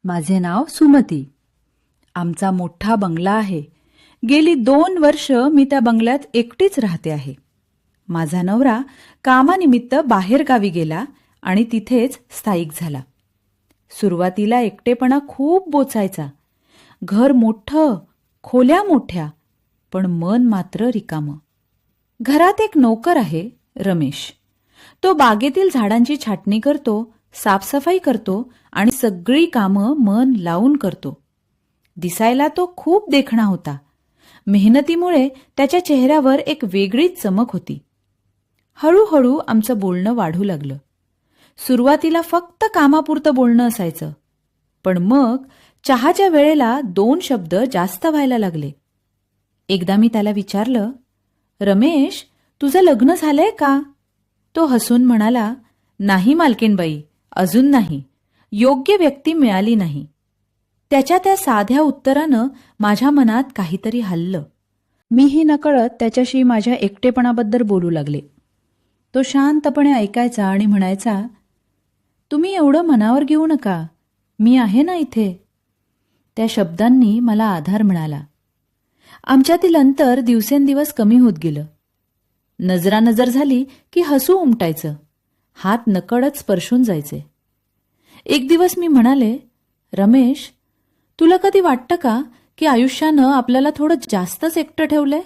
माझे नाव सुमती. आमचा मोठा बंगला आहे. गेली 2 वर्ष मी त्या बंगल्यात एकटीच राहते आहे. माझा नवरा कामानिमित्त बाहेरगावी गेला आणि तिथेच स्थायिक झाला. सुरुवातीला एकटेपणा खूप बोचायचा. घर मोठं, खोल्या मोठ्या, पण मन मात्र रिकामं. घरात एक नोकर आहे, रमेश. तो बागेतील झाडांची छाटणी करतो, साफसफाई करतो आणि सगळी कामं मन लावून करतो. दिसायला तो खूप देखणा होता. मेहनतीमुळे त्याच्या चेहऱ्यावर एक वेगळीच चमक होती. हळूहळू आमचं बोलणं वाढू लागलं. सुरुवातीला फक्त कामापुरतं बोलणं असायचं, पण मग चहाच्या वेळेला 2 शब्द जास्त व्हायला लागले. एकदा मी त्याला विचारलं, रमेश, तुझं लग्न झालंय का? तो हसून म्हणाला, नाही मालकीणबाई, अजून नाही. योग्य व्यक्ती मिळाली नाही. त्याच्या त्या साध्या उत्तरानं माझ्या मनात काहीतरी हललं. मीही नकळत त्याच्याशी माझ्या एकटेपणाबद्दल बोलू लागले. तो शांतपणे ऐकायचा आणि म्हणायचा, तुम्ही एवढं मनावर घेऊ नका, मी आहे ना इथे. त्या शब्दांनी मला आधार मिळाला. आमच्यातील अंतर दिवसेंदिवस कमी होत गेलं. नजरानजर झाली की हसू उमटायचं, हात नकळत स्पर्शून जायचे. एक दिवस मी म्हणाले, रमेश, तुला कधी वाटतं का की आयुष्यानं आपल्याला थोडं जास्तच एकटं ठेवलंय?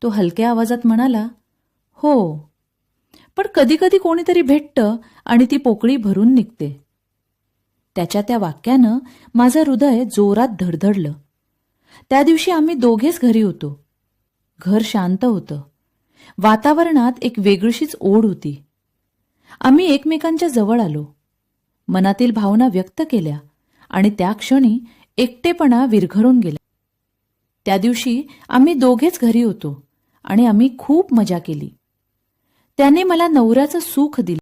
तो हलक्या आवाजात म्हणाला, हो, पण कधी कधी कोणीतरी भेटतं आणि ती पोकळी भरून निघते. त्याच्या त्या वाक्यानं माझं हृदय जोरात धडधडलं. त्या दिवशी आम्ही दोघेच घरी होतो. घर शांत होतं. वातावरणात एक वेगळीशीच ओढ होती. आम्ही एकमेकांच्या जवळ आलो, मनातील भावना व्यक्त केल्या आणि त्या क्षणी एकटेपणा विरघळून गेला. त्या दिवशी आम्ही दोघेच घरी होतो आणि आम्ही खूप मजा केली. त्याने मला नवऱ्याचं सुख दिलं.